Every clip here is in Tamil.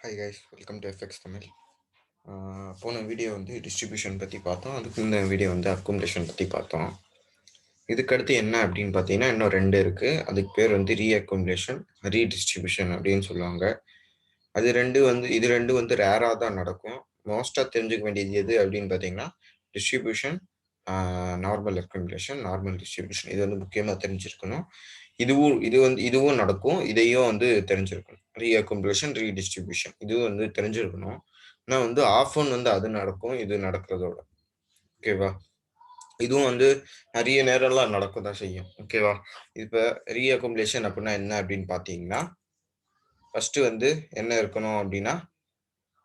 Hi guys, welcome to FX Tamil. போன வீடியோ வந்து டிஸ்ட்ரிபியூஷன் பற்றி பார்த்தோம். அதுக்கு இந்த வீடியோ வந்து அக்குமுலேஷன் பற்றி பார்த்தோம். இதுக்கடுத்து என்ன அப்படின்னு பார்த்தீங்கன்னா இன்னும் ரெண்டு இருக்குது. அதுக்கு பேர் வந்து ரீஅக்குமுலேஷன், ரீடிஸ்ட்ரிபியூஷன் அப்படின்னு சொல்லுவாங்க. இது ரெண்டு வந்து ரேராக தான் நடக்கும். மோஸ்ட்டாக தெரிஞ்சுக்க வேண்டியது எது அப்படின்னு பார்த்தீங்கன்னா distribution, normal accumulation, normal distribution. இது வந்து முக்கியமாக தெரிஞ்சிருக்கணும். இதுவும் நடக்கும். இதையும் வந்து தெரிஞ்சிருக்கணும். ரீஅக்குமுலேஷன், ரீடிஸ்ட்ரிபியூஷன் இதுவும் வந்து தெரிஞ்சிருக்கணும். ஆனா வந்து ஆஃபன் வந்து அது நடக்கும், இது நடக்கிறதோட. ஓகேவா? இதுவும் வந்து நிறைய நேரம்லாம் நடக்க தான் செய்யும். ஓகேவா? இப்ப ரீஅக்குமுலேஷன் அப்படின்னா என்ன அப்படின்னு பார்த்தீங்கன்னா, ஃபர்ஸ்ட் வந்து என்ன இருக்கணும் அப்படின்னா,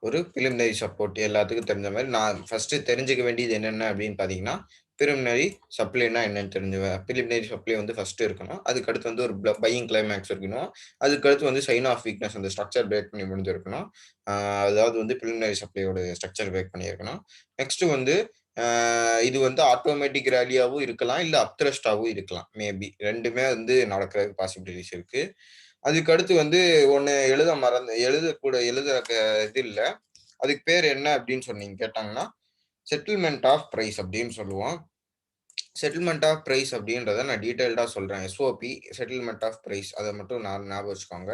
ஒரு பிலிமினரி சப்போர்ட் எல்லாத்துக்கும் தெரிஞ்ச மாரி நான் ஃபர்ஸ்ட் தெரிஞ்சுக்க வேண்டியது என்னென்ன அப்படின்னு பார்த்தீங்கன்னா, பிலிமினரி சப்ளைனா என்னன்னு பிலிமினரி சப்ளை வந்து ஃபர்ஸ்ட் இருக்கணும். அதுக்கடுத்து வந்து ஒரு பையிங் கிளைமாக்ஸ் இருக்கணும். அதுக்கடுத்து வந்து சைன் ஆஃப் வீக்னஸ் அந்த ஸ்ட்ரக்சர் பிரேக் பண்ணி முடிஞ்சிருக்கணும். ஆ அதாவது வந்து பிலிமினரி சப்ளையோட ஸ்ட்ரக்சர் பிரேக் பண்ணியிருக்கணும். நெக்ஸ்ட் வந்து இது வந்து ஆட்டோமேட்டிக் ரேலியாவும் இருக்கலாம், இல்ல அப் த்ரஸ்ட்டாவும் இருக்கலாம். மேபி 2மே வந்து நடக்கிறதுக்கு பாசிபிலிட்டிஸ் இருக்கு. அதுக்கடுத்து வந்து ஒண்ணு எழுத இது இல்ல. அதுக்கு பேர் என்ன அப்படின்னு கேட்டாங்கன்னா, செட்டில்மென்ட் ஆஃப் பிரைஸ் அப்படின்னு சொல்லுவோம். செட்டில்மென்ட் ஆஃப் பிரைஸ் அப்படின்றத நான் டீடைல்டா சொல்றேன். எஸ்ஓபி செட்டில்மென்ட் ஆஃப் பிரைஸ் அத மட்டும் ஞாபகம் வச்சுக்கோங்க.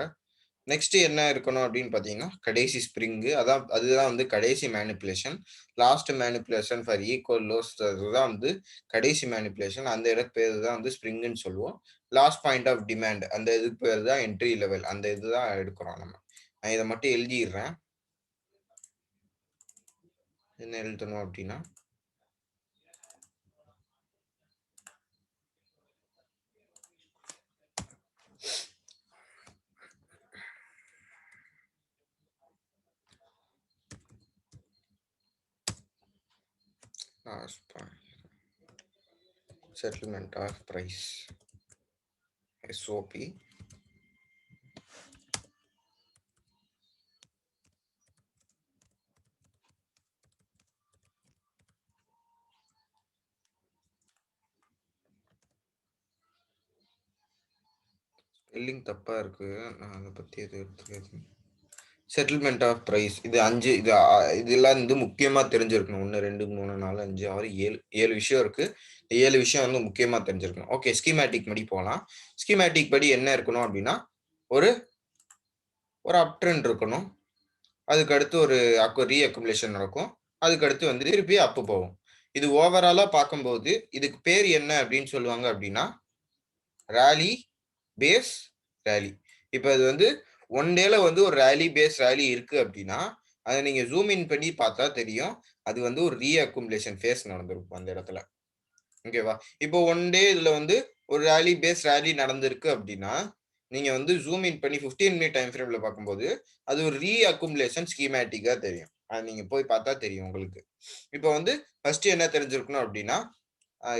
நெக்ஸ்ட் என்ன இருக்கணும் அப்படின்னு பார்த்தீங்கன்னா, கடைசி ஸ்ப்ரிங்கு அதுதான் வந்து கடைசி manipulation. Last manipulation for equal loss அதுதான் வந்து கடைசி மேனிபுலேஷன். அந்த இடத்து பேரு தான் வந்து ஸ்ப்ரிங்குன்னு சொல்லுவோம். லாஸ்ட் பாயிண்ட் ஆஃப் டிமாண்ட் அந்த இதுக்கு பேரு தான் என்ட்ரி லெவல். அந்த இதுதான் எடுக்கிறோம் நம்ம. நான் இத மட்டும் எழுதிர்றேன். என்ன எழுதணும் அப்படின்னா, last point settlement of price SOP. Spelling தப்பா இருக்கு. நான் அத பத்தி எதுவும் எடுத்துக்காது. செட்டில்மென்ட் ஆஃப் பிரைஸ் இது 5 இதெல்லாம் வந்து முக்கியமா தெரிஞ்சிருக்கணும். 1, 2, 3, 4, 5, 6, 7 விஷயம் இருக்கு. இந்த 7 விஷயம் வந்து முக்கியமா தெரிஞ்சிருக்கணும். ஓகே, ஸ்கீமேட்டிக் படி போலாம். ஸ்கீமேட்டிக் படி என்ன இருக்கணும் அப்படின்னா, ஒரு ஒரு அப் ட்ரெண்ட் இருக்கணும். அதுக்கு அடுத்து ஒரு ரீஅக்குமுலேஷன் நடக்கும். அதுக்கு அடுத்து வந்து திருப்பி அப் போகும். இது ஓவராலா பார்க்கும்போது இதுக்கு பேர் என்ன அப்படின்னு சொல்லுவாங்க அப்படின்னா, ராலி பேஸ் ராலி. இப்ப இது வந்து ஒன் டேல வந்து ஒரு ராலி இருக்கு அப்படின்னா, அத நீங்க ஜூம் இன் பண்ணி பார்த்தா தெரியும். அது வந்து ஒரு ரீஅக்குமுலேஷன் ஃபேஸ் நடந்திருக்கும் அந்த இடத்துல. ஓகேவா? இப்போ ஒன் டே இதுல வந்து ஒரு ராலி நடந்திருக்கு அப்படின்னா, நீங்க வந்து ஜூம் இன் பண்ணி 15 மினிட் டைம் ஃப்ரேம்ல பார்க்கும்போது, அது ஒரு ரீஅக்குமுலேஷன் ஸ்கீமேட்டிக்கா தெரியும். அது நீங்க போய் பார்த்தா தெரியும் உங்களுக்கு. இப்போ வந்து ஃபர்ஸ்ட் என்ன தெரிஞ்சிருக்கணும் அப்படின்னா,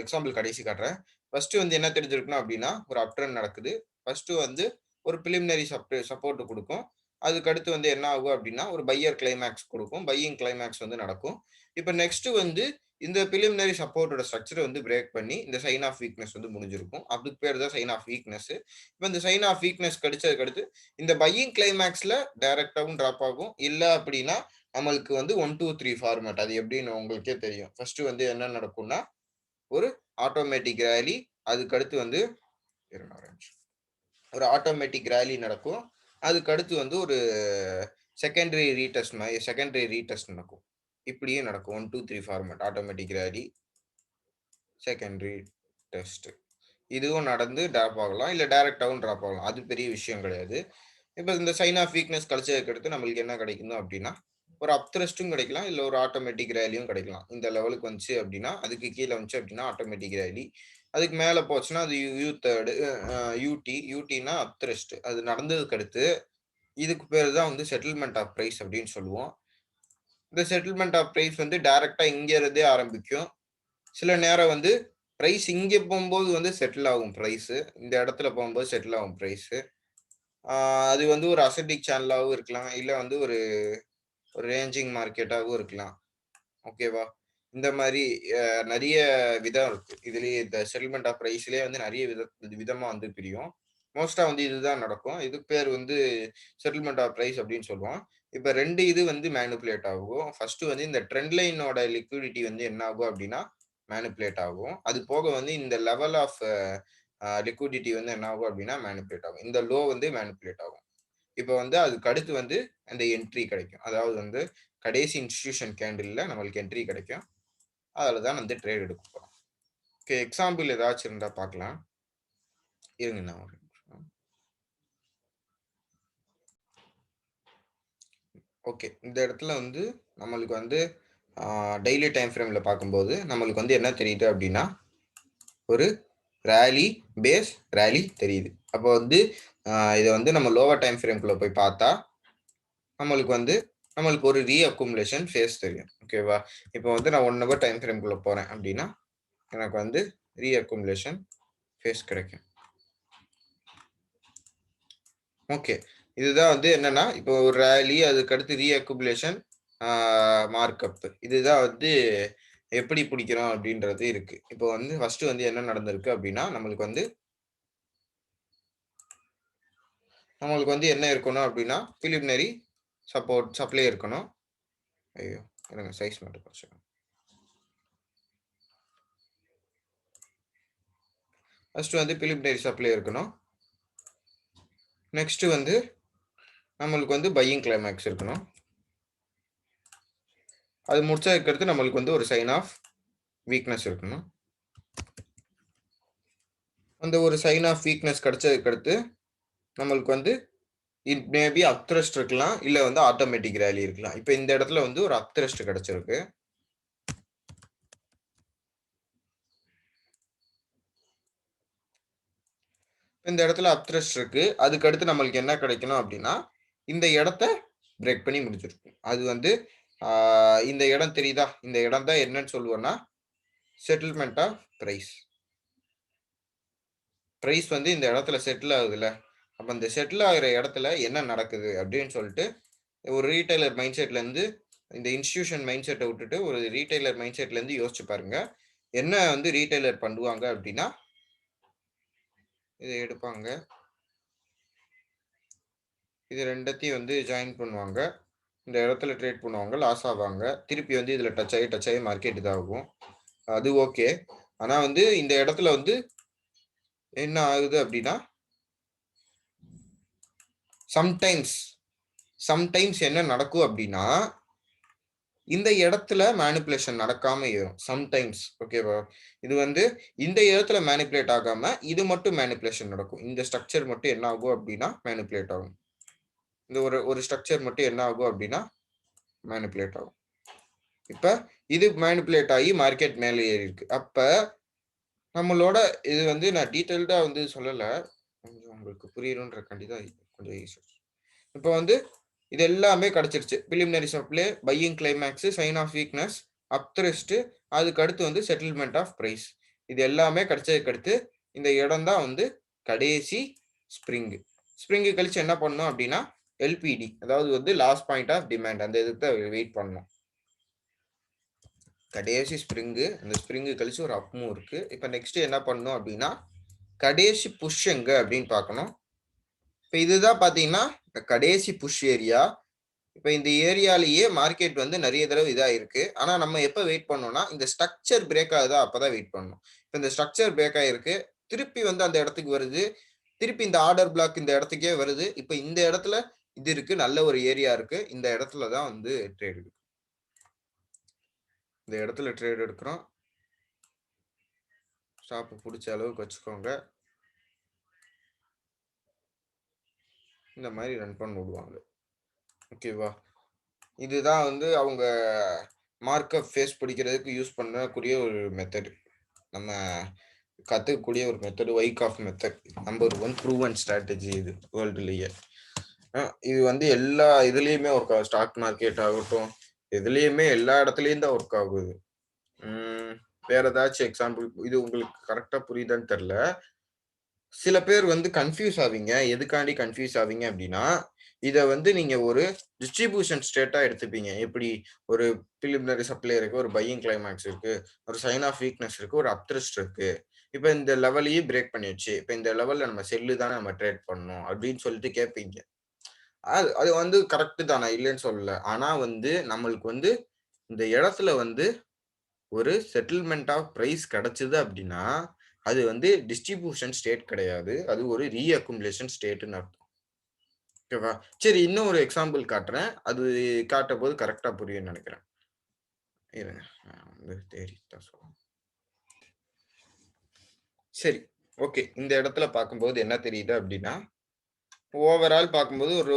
எக்ஸாம்பிள் கடைசி காட்டுறேன். ஃபர்ஸ்ட் வந்து என்ன தெரிஞ்சிருக்கணும் அப்படின்னா, ஒரு அப் ட்ரெண்ட் நடக்குது. ஃபர்ஸ்ட் வந்து ஒரு பிலிமினரி சப்போர்ட் குடுக்கும். அதுக்கு அடுத்து வந்து என்ன ஆகும் அப்படின்னா, ஒரு பையர் கிளைமாக்ஸ் குடுக்கும். பையிங் கிளைமாக்ஸ் வந்து நடக்கும். இப்ப நெக்ஸ்ட் வந்து இந்த பிலிமினரி சப்போர்ட்டோட ஸ்ட்ரக்சர வந்து பிரேக் பண்ணி, இந்த சைன் ஆஃப் வீக்னஸ் வந்து முடிஞ்சிருக்கும். அதுக்கு பேர் தான் சைன் ஆஃப் வீக்னஸ். இப்ப இந்த சைன் ஆஃப் வீக்னஸ் கிடைச்சதுக்கு அடுத்து, இந்த பையிங் கிளைமாக்ஸ்ல டைரக்ட்டாவும் டிராப் ஆகும். இல்ல அப்படின்னா, நம்மளுக்கு வந்து 1, 2, 3 ஃபார்மேட். அது எப்படின்னு உங்களுக்கே தெரியும். ஃபர்ஸ்ட் வந்து என்ன நடக்கும்னா, ஒரு ஆட்டோமேட்டிக் ராலி. அதுக்கு அடுத்து வந்து இருங்க ஒரு நிமிஷம். ஒரு ஆட்டோமேட்டிக் ராலி நடக்கும். அதுக்கு அடுத்து வந்து ஒரு செகண்டரி ரீடெஸ்ட் நடக்கும். இப்படியே நடக்கும். 1, 2, 3 ஃபார்மேட். ஆட்டோமேட்டிக் ராலி, செகண்டரி டெஸ்ட். இதுவும் நடந்து டிராப் ஆகலாம். இல்ல டைரக்ட்டாவும் டிராப் ஆகலாம். அது பெரிய விஷயம் கிடையாது. இப்ப இந்த சைன் ஆஃப் வீக்னஸ் கிடைச்சதுக்கு அடுத்து நம்மளுக்கு என்ன கிடைக்கும் அப்படின்னா, ஒரு அப் த்ரஸ்ட்டும் கிடைக்கலாம். இல்ல ஒரு ஆட்டோமேட்டிக் ராலியும் கிடைக்கலாம். இந்த லெவலுக்கு வந்துச்சு அப்படின்னா, அதுக்கு கீழ வந்துச்சு அப்படின்னா ஆட்டோமேட்டிக் ராலி. அதுக்கு மேல போச்சுன்னா அது யூ3 யூடின்னா அப் த்ரஸ்ட். அது நடந்ததுக்கு அடுத்து இதுக்கு பேரு தான் வந்து செட்டில்மென்ட் ஆஃப் பிரைஸ் அப்படின்னு சொல்லுவோம். இந்த செட்டில்மென்ட் ஆஃப் பிரைஸ் வந்து டைரக்ட்டா இங்க இருந்தே ஆரம்பிக்கும். சில நேரம் வந்து பிரைஸ் இங்க போம்போது வந்து செட்டில் ஆகும் பிரைஸ். இந்த இடத்துல போம்போது செட்டில் ஆகும் பிரைஸ். ஆ அது வந்து ஒரு அசெண்டிக் சேனலாவும் இருக்கலாம். இல்ல வந்து ஒரு ஒரு ரேஞ்சிங் மார்க்கெட்டாவும் இருக்கலாம். ஓகேவா? இந்த மாரி அ நெறைய விதம் இருக்கு. இதுலயே இந்த செட்டில்மென்ட் ஆஃப் பிரைஸ்லயே வந்து நெறைய விதமா வந்து பிரியும். மோஸ்டா வந்து இதுதான் நடக்கும். இதுக்கு பேர் வந்து செட்டில்மென்ட் ஆஃப் பிரைஸ் அப்படின்னு சொல்லுவோம். இப்ப 2 இது வந்து மேனிபுலேட் ஆகும். ஃபர்ஸ்ட் வந்து இந்த ட்ரெண்ட் லைனோட லிக்விடிட்டி வந்து என்ன ஆகும் அப்படின்னா, மேனிபுலேட் ஆகும். அது போக வந்து இந்த லெவல் ஆஃப் லிக்விடிட்டி வந்து என்ன ஆகும் அப்படின்னா, மேனிபுலேட் ஆகும். இந்த லோ வந்து மேனிபுலேட் ஆகும். இப்ப வந்து அதுக்கு அடுத்து வந்து அந்த என்ட்ரி கிடைக்கும். அதாவது வந்து கடைசி இன்ஸ்டிடியூஷன் கேண்டில்ல நம்மளுக்கு என்ட்ரி கிடைக்கும். அதுல தான் வந்து ட்ரேட் எடுக்க போறோம். ஓகே, எக்ஸாம்பிள் ஏதாச்சும் இருந்தா பார்க்கலாம். இருங்க நான் ஒரு நிமிஷம். ஓகே. இந்த இடத்துல வந்து நம்மளுக்கு வந்து டெய்லி டைம் ஃப்ரேம்ல பார்க்கும்போது, நம்மளுக்கு வந்து என்ன தெரியுது அப்டின்னா, ஒரு ராலி, பேஸ், ராலி தெரியுது. அப்போ வந்து இத வந்து நம்ம லோவர் டைம் ஃப்ரேம்குள்ள போய் பார்த்தா, நம்மளுக்கு ஒரு ரீஅக்குமுலேஷன் ஃபேஸ் தெரியும். ஓகேவா? இப்போ வந்து நான் 1 ஹவர் டைம் ஃப்ரேம்குள்ள போறேன் அப்டின்னா, எனக்கு வந்து ரீஅக்குமுலேஷன் ஃபேஸ் கிடைக்கும். ஓகே. இதுதான் வந்து என்னன்னா, இப்போ ஒரு ராலி அதுக்கு அடுத்து ரீஅக்குமுலேஷன், மார்க்அப். இதுதான் வந்து எப்படி பிடிக்கிறோம் அப்படின்றது இருக்கு. இப்போ வந்து ஃபர்ஸ்ட் வந்து என்ன நடந்திருக்கு அப்படின்னா, நம்மளுக்கு வந்து என்ன இருக்கணும் அப்படின்னா, பிலிமினரி சப்ளை இருக்கணும். ஐயோ! இருங்க சைஸ் மட்டும் குறைச்சுக்கிறேன். ஃபர்ஸ்ட் வந்து பிலிமினரி சப்ளை இருக்கணும். நெக்ஸ்ட் வந்து நம்மளுக்கு வந்து பையிங் கிளைமாக்ஸ் இருக்கணும். அது முடிச்சதுக்கு அடுத்து நம்மளுக்கு வந்து ஒரு சைன் ஆஃப் வீக்னஸ் இருக்கணும். அந்த ஒரு சைன் ஆஃப் வீக்னஸ் கிடைச்சதுக்கு அடுத்து நம்மளுக்கு வந்து இட் மே பி அப்த்ரஸ்ட் இருக்கலாம், இல்ல வந்து ஆட்டோமேட்டிக் ரேலி இருக்கலாம். இப்ப இந்த இடத்துல வந்து ஒரு அப்த்ரஸ்ட் கிடைச்சிருக்கு. இந்த இடத்துல அப்த்ரஸ்ட் இருக்கு. அதுக்கு அடுத்து நம்மளுக்கு என்ன கிடைக்கணும் அப்படின்னா, இந்த இடத்த பிரேக் பண்ணி முடிச்சிருக்கும். அது வந்து இந்த இடம் தெரியுதா? இந்த இடம் தான் என்னன்னு சொல்லுவோம்னா, செட்டில்மென்ட் ஆஃப் பிரைஸ். பிரைஸ் வந்து இந்த இடத்துல செட்டில் ஆகுதுல்ல. அப்ப இந்த செட்டில் ஆகுற இடத்துல என்ன நடக்குது அப்படின்னு சொல்லிட்டு, ஒரு ரீட்டைலர் மைண்ட் செட்ல இருந்து இந்த இன்ஸ்டிடியூஷன் மைண்ட் செட்டை விட்டுட்டு ஒரு ரீட்டைலர் மைண்ட் செட்ல இருந்து யோசிச்சு பாருங்க. என்ன வந்து ரீட்டைலர் பண்ணுவாங்க அப்படின்னா, இதை எடுப்பாங்க. இது 2த்தையும் வந்து ஜாயின் பண்ணுவாங்க. இந்த இடத்துல ட்ரேட் பண்ணுவாங்க. லாஸ் ஆவாங்க. திருப்பி வந்து இதுல டச் ஆகி மார்க்கெட் இதாகும். அது ஓகே. ஆனா வந்து இந்த இடத்துல வந்து என்ன ஆகுது அப்படின்னா, சம்டைம்ஸ் என்ன நடக்கும் அப்படின்னா, இந்த இடத்துல மேனிபுலேஷன் நடக்காம ஏறும். சம்டைம்ஸ் ஓகேவா? இது வந்து இந்த இடத்துல மேனிபுலேட் ஆகாம இது மட்டும் மேனிபுலேஷன் நடக்கும். இந்த ஸ்ட்ரக்சர் மட்டும் என்ன ஆகும் அப்படின்னா மேனிபுலேட் ஆகும். இந்த ஒரு ஸ்ட்ரக்சர் மட்டும் என்ன ஆகும் அப்படின்னா மேனிபுலேட் ஆகும். இப்ப இது மேனிபுலேட் ஆகி மார்க்கெட் மேலே ஏறி இருக்கு. அப்ப நம்மளோட இது வந்து நான் டீடைல்டா வந்து சொல்லல. கொஞ்சம் உங்களுக்கு புரியணும்ன்றக்காண்டி தான் கொஞ்சம் ஈஸியா. இப்ப வந்து இது எல்லாமே கிடைச்சிருச்சு. Preliminary supply, buying climax, sign of weakness, upthrust, அதுக்கு அடுத்து வந்து செட்டில்மென்ட் ஆஃப் பிரைஸ். இது எல்லாமே கிடைச்சதுக்கு அடுத்து இந்த இடம் தான் வந்து கடைசி ஸ்ப்ரிங். ஸ்ப்ரிங் கழிச்சு என்ன பண்ணணும் அப்படின்னா, எல்பிடி, அதாவது வந்து லாஸ்ட் பாயிண்ட் ஆஃப் டிமாண்ட், அந்த இதுக்கு தான் வெயிட் பண்ணணும். கடைசி ஸ்ப்ரிங்கு, அந்த ஸ்ப்ரிங்கு கழிச்சு ஒரு அப் மூவ் இருக்கு. இப்ப நெக்ஸ்ட் என்ன பண்ணணும் அப்படின்னா, கடைசி புஷ் எங்க அப்படின்னு பார்க்கணும். இப்ப இதுதான் பாத்தீங்கன்னா கடைசி புஷ் ஏரியா. இப்ப இந்த ஏரியாலேயே மார்க்கெட் வந்து நிறைய தடவை இதா இருக்கு. ஆனா நம்ம எப்ப வெயிட் பண்ணோம்னா, இந்த ஸ்ட்ரக்சர் பிரேக் ஆகுதா அப்பதான் வெயிட் பண்ணணும். இப்ப இந்த ஸ்ட்ரக்சர் பிரேக் ஆயிருக்கு. திருப்பி வந்து அந்த இடத்துக்கு வருது. திருப்பி இந்த ஆர்டர் பிளாக் இந்த இடத்துக்கே வருது. இப்ப இந்த இடத்துல இது இருக்கு. நல்ல ஒரு ஏரியா இருக்கு. இந்த இடத்துல தான் வந்து ட்ரேட் எடுக்கும். இந்த இடத்துல ட்ரேட் எடுக்கிறோம். ஸ்டாப் பிடிச்ச அளவுக்கு வச்சுக்கோங்க. இந்த மாதிரி ரன் பண்ண விடுவாங்க. ஓகேவா? இதுதான் வந்து அவங்க மார்க்அப் ஃபேஸ் பிடிக்கிறதுக்கு யூஸ் பண்ணக்கூடிய ஒரு மெத்தட். நம்ம கத்துக்கக்கூடிய ஒரு method, Wyckoff method. Number 1 proven strategy இது வேர்ல்டுலயே. இது வந்து எல்லா இதுலயுமே ஒர்க் ஆகும். ஸ்டாக் மார்க்கெட் ஆகட்டும், இதுலயுமே எல்லா இடத்துலயும் தான் ஒர்க் ஆகுது. வேற ஏதாச்சும் எக்ஸாம்பிள் இது உங்களுக்கு கரெக்டா புரியுதான்னு தெரியல. சில பேர் வந்து கன்ஃபியூஸ் ஆவீங்க. எதுக்காண்டி கன்ஃபியூஸ் ஆவீங்க அப்படின்னா, இத வந்து நீங்க ஒரு டிஸ்ட்ரிபியூஷன் ஸ்டேட்டா எடுத்துப்பீங்க. எப்படி ஒரு பிலிமினரி சப்ளை இருக்கு, ஒரு பையிங் கிளைமாக்ஸ் இருக்கு, ஒரு சைன் ஆஃப் வீக்னஸ் இருக்கு, ஒரு அப்த்ரஸ்ட் இருக்கு. இப்ப இந்த லெவலையும் பிரேக் பண்ணிருச்சு. இப்ப இந்த லெவல்ல நம்ம செல்லு தானே நம்ம ட்ரேட் பண்ணணும் அப்படின்னு சொல்லிட்டு கேட்பீங்க. அது அது வந்து கரெக்ட் தான். நான் இல்லைன்னு சொல்லல. ஆனா வந்து நம்மளுக்கு வந்து இந்த இடத்துல வந்து ஒரு செட்டில்மென்ட் ஆஃப் பிரைஸ் கிடைச்சது அப்படின்னா, அது வந்து டிஸ்ட்ரிபியூஷன் ஸ்டேட் கிடையாது. அது ஒரு அக்குமுலேஷன் ஸ்டேட்ன்னு அர்த்தம். ஓகேவா? சரி இன்னும் ஒரு எக்ஸாம்பிள் காட்டுறேன். அது காட்டும்போது கரெக்ட்டா புரியும்னு நெனைக்கிறேன். இருங்க. நான் வந்து தேடி தான் சொல்றேன். சரி. ஓகே. இந்த இடத்துல பார்க்கும்போது என்ன தெரியுது அப்படின்னா, ஓவரால் பார்க்கும்போது ஒரு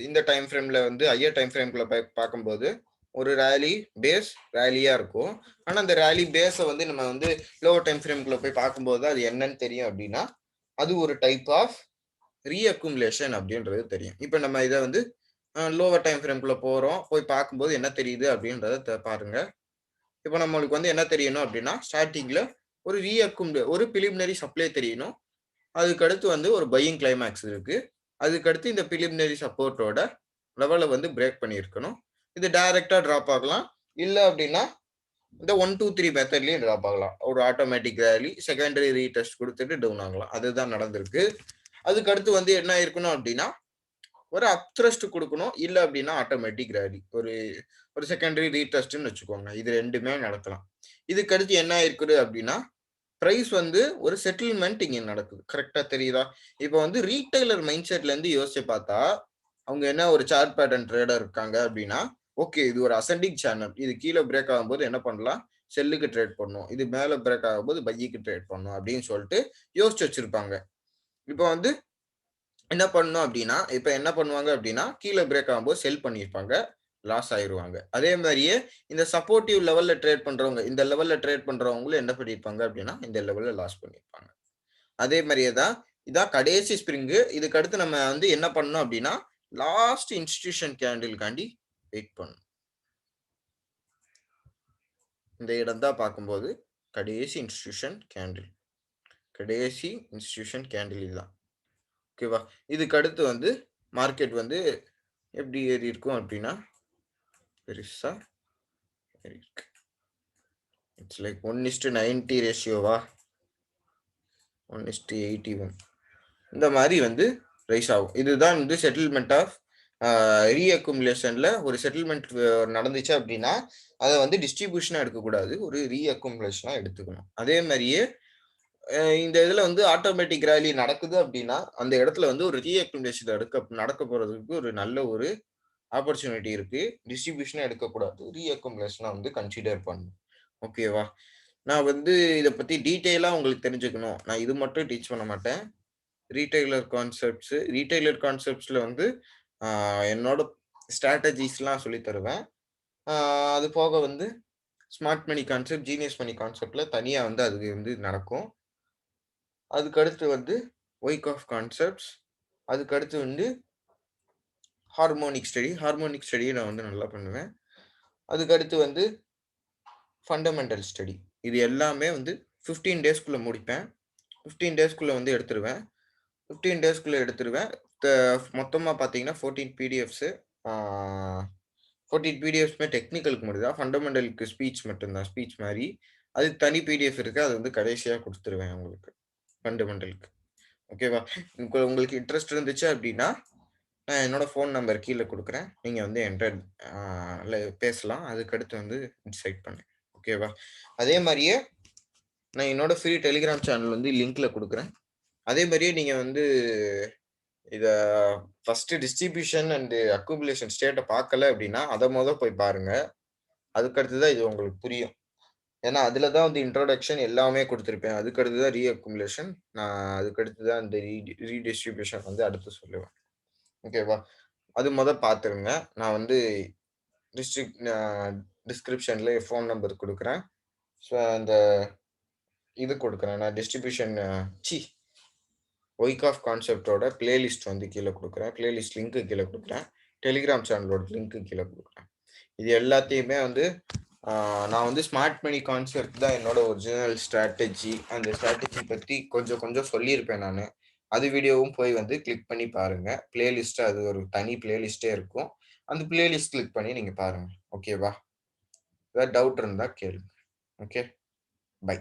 இந்த டைம் ஃப்ரேம்ல வந்து ஹையர் டைம் ஃப்ரேம்குள்ள பார்க்கும்போது, ஒரு ரேலியா இருக்கும். ஆனா, அந்த ரேலி பேஸ வந்து நம்ம வந்து லோவர் டைம் ஃப்ரேம்குள்ள போய் பார்க்கும்போது அது என்னன்னு தெரியும் அப்படின்னா, அது ஒரு டைப் ஆஃப் அக்குமுலேஷன் அப்படின்றது தெரியும். இப்ப நம்ம இத வந்து லோவர் டைம் ஃப்ரேம்குள்ள போறோம். போய் பார்க்கும்போது என்ன தெரியுது அப்படின்றத பாருங்க. இப்ப நம்மளுக்கு வந்து என்ன தெரியணும் அப்படின்னா, ஸ்டார்ட்டிங்ல ஒரு ஒரு பிலிமினரி சப்ளை தெரியணும். அதுக்கு அடுத்து வந்து ஒரு பையிங் கிளைமாக்ஸ் இருக்கு. அதுக்கடுத்து இந்த பிலிமினரி சப்போர்ட்டோட லெவல வந்து பிரேக் பண்ணியிருக்கணும். இது டைரக்ட்டா டிராப் ஆகலாம். இல்ல அப்டின்னா, இந்த 1, 2, 3 மெத்தட்லயும் டிராப் ஆகலாம். ஒரு ஆட்டோமேட்டிக் ராலி, செகண்டரி ரீடெஸ்ட் குடுத்துட்டு டவுன் ஆகலாம். அதுதான் நடந்திருக்கு. அதுக்கு அடுத்து வந்து என்ன ஆயிருக்கணும் அப்டின்னா, ஒரு அப் த்ரஸ்ட் குடுக்கணும். இல்ல அப்டின்னா ஆட்டோமேட்டிக் ராலி. ஒரு ஒரு செகண்டரி ரீடெஸ்ட்ன்னு வச்சுக்கோங்க. இது 2மே நடக்கலாம். இதுக்கு அடுத்து என்ன ஆயிருக்குது அப்டின்னா, பிரைஸ் வந்து ஒரு செட்டில்மென்ட் இங்க நடக்குது. கரெக்ட்டா தெரியுதா? இப்ப வந்து ரீட்டெய்லர் மைண்ட் செட்ல இருந்து யோசிச்சு பார்த்தா, அவங்க என்ன ஒரு சார்ட் பேட்டர்ன் ட்ரேடர் இருக்காங்க அப்டின்னா, ஓகே இது ஒரு அசெண்டிங் சேனல். இது கீழ பிரேக் ஆகும்போது என்ன பண்ணலாம்? செல்லுக்கு ட்ரேட் பண்ணணும். இது மேல பிரேக் ஆகும்போது பைக்கு ட்ரேட் பண்ணணும் அப்டின்னு சொல்ட்டு யோசிச்சு வச்சிருப்பாங்க. இப்ப வந்து என்ன பண்ணணும் அப்டின்னா, இப்ப என்ன பண்ணுவாங்க அப்டின்னா, கீழ பிரேக் ஆகும்போது செல் பண்ணியிருப்பாங்க. லாஸ் ஆயிருவாங்க. அதே மாரியே இந்த சப்போர்ட்டிவ் லெவல்ல ட்ரேட் பண்றவங்க, இந்த லெவல்ல ட்ரேட் பண்றவங்களும் என்ன பண்ணியிருப்பாங்க அப்டின்னா, இந்த லெவல்ல லாஸ் பண்ணியிருப்பாங்க. அதே மாரியே தான், இதான் கடைசி ஸ்ப்ரிங்கு. இதுக்கு அடுத்து நம்ம வந்து என்ன பண்ணணும் அப்டின்னா, லாஸ்ட் இன்ஸ்டிடியூஷன் கேண்டில்காண்டி வெயிட் பண்ணணும். இந்த இடம் தான் பார்க்கும்போது, கடைசி இன்ஸ்டிடியூஷன் கேண்டில். கடைசி இன்ஸ்டிடியூஷன் கேண்டில் இதுதான். ஓகேவா? இதுக்கு அடுத்து வந்து மார்க்கெட் வந்து எப்படி ஏறி இருக்கும் அப்டின்னா, பெருசா ஏறியிருக்கு. It's like 1:90 ரேஷியோவா? 1:81 இந்த மாரி வந்து ரைஸ் ஆகும். இதுதான் வந்து செட்டில்மென்ட் ஆஃப் ரீஅக்குமுலேஷன்ல ஒரு செட்டில்மென்ட் நடந்துச்சு அப்டின்னா, அத வந்து டிஸ்ட்ரிபியூஷனா எடுக்கக்கூடாது. ஒரு ரீஅக்குமுலேஷனா எடுத்துக்கணும். அதே மாரியே இந்த இதுல வந்து ஆட்டோமேட்டிக் ராலி நடக்குது அப்டின்னா, அந்த இடத்துல வந்து ஒரு ரீஅக்குமுலேஷன் நடக்க போறதுக்கு ஒரு நல்ல ஒரு ஆப்பர்ச்சுனிட்டி இருக்கு. டிஸ்ட்ரிபியூஷனா எடுக்கக்கூடாது. ரீஅக்குமுலேஷனா வந்து கன்சிடர் பண்ணணும். ஓகேவா? நான் வந்து இத பத்தி டீட்டெயிலா உங்களுக்கு தெரிஞ்சுக்கணும். நான் இது மட்டும் டீச் பண்ண மாட்டேன். ரீட்டெய்லர் கான்செப்ட்ஸ்ல வந்து ஆ என்னோட ஸ்ட்ராட்டஜிஸ்லாம் சொல்லி தருவேன். ஆ அது போக வந்து ஸ்மார்ட் மணி கான்செப்ட், ஜீனியஸ் மணி கான்செப்ட்ல தனியா வந்து அது வந்து நடக்கும். அதுக்கு அடுத்து வந்து வைக்ஆஃப் கான்செப்ட்ஸ், அதுக்கு அடுத்து வந்து ஹார்மோனிக் ஸ்டடி நான் வந்து நல்லா பண்ணுவேன். அதுக்கு அடுத்து வந்து ஃபண்டமெண்டல் ஸ்டடி. இது எல்லாமே வந்து 15 டேஸ்க்குள்ள முடிப்பேன். 15 டேஸ்க்குள்ள வந்து எடுத்துருவேன். 15 டேஸ்க்குள்ள எடுத்துருவேன். த மொத்தமா பார்த்தீங்கன்னா 14 பிடிஎஃப்ஸு. ஆ 14 பிடிஎஃப்ஸ்மே டெக்னிக்கலுக்கு மட்டும் தான். ஃபண்டமெண்டலுக்கு ஸ்பீச் மட்டும் தான். ஸ்பீச் மாரி. அதுக்கு தனி பிடிஎஃப் இருக்கு. அது வந்து கடைசியா குடுத்துருவேன் உங்களுக்கு. ஃபண்டமெண்டலுக்கு. ஓகேவா? உங்களுக்கு இன்ட்ரெஸ்ட் இருந்துச்சு அப்டின்னா, நான் என்னோட ஃபோன் நம்பர் கீழ குடுக்குறேன். நீங்க வந்து என்ட்ட ஆ பேசலாம். அதுக்கு அடுத்து வந்து டிசைட் பண்ணுங்க. ஓகேவா? அதே மாரியே நான் என்னோட ஃப்ரீ டெலிகிராம் சேனல் வந்து லிங்க்ல குடுக்குறேன். அதே மாரியே நீங்க வந்து இத ஃபர்ஸ்ட்டு டிஸ்ட்ரிபியூஷன் அண்ட் அக்குமுலேஷன் ஸ்டேட்ட பார்க்கல அப்டின்னா, அத போய் பாருங்க. அதுக்கு அடுத்து தான் இது உங்களுக்கு புரியும். ஏன்னா, அதுல தான் வந்து இன்ட்ரோடக்ஷன் எல்லாமே குடுத்திருப்பேன். அதுக்கு அடுத்து தான் அக்குமுலேஷன். நான் அதுக்கு அடுத்து தான் இந்த ரீடிஸ்ட்ரிபியூஷன் வந்து அடுத்து சொல்லுவேன். ஓகேவா? அது பார்த்துருங்க. நான் வந்து டிஸ்ட்ரிக் அ டிஸ்கிரிப்ஷன்ல என் ஃபோன் நம்பர் குடுக்குறேன். ஸோ அந்த இது குடுக்குறேன். நான் டிஸ்ட்ரிபியூஷன் ச்சீ ஒய்க் ஆஃப் கான்செப்ட்டோட பிளேலிஸ்ட் வந்து கீழ குடுக்குறேன். பிளேலிஸ்ட் லிங்க் கீழ குடுக்குறேன். டெலிகிராம் சேனலோட லிங்க் கீழ குடுக்குறேன். இது எல்லாத்தையுமே வந்து ஆ நான் வந்து ஸ்மார்ட் மணி கான்செப்ட் தான் என்னோட ஒரிஜினல் ஸ்ட்ராட்டஜி. அந்த ஸ்ட்ராட்டஜி பத்தி கொஞ்சம் கொஞ்சம் சொல்லியிருப்பேன் நானு. அது வீடியோவும் போய் வந்து கிளிக் பண்ணி பாருங்க. பிளேலிஸ்ட் அது ஒரு தனி பிளேலிஸ்ட்டே இருக்கும். அந்த பிளேலிஸ்ட் கிளிக் பண்ணி நீங்க பாருங்க. ஓகேவா? ஏதாவது டவுட் இருந்தா கேளுங்க. ஓகே. பை.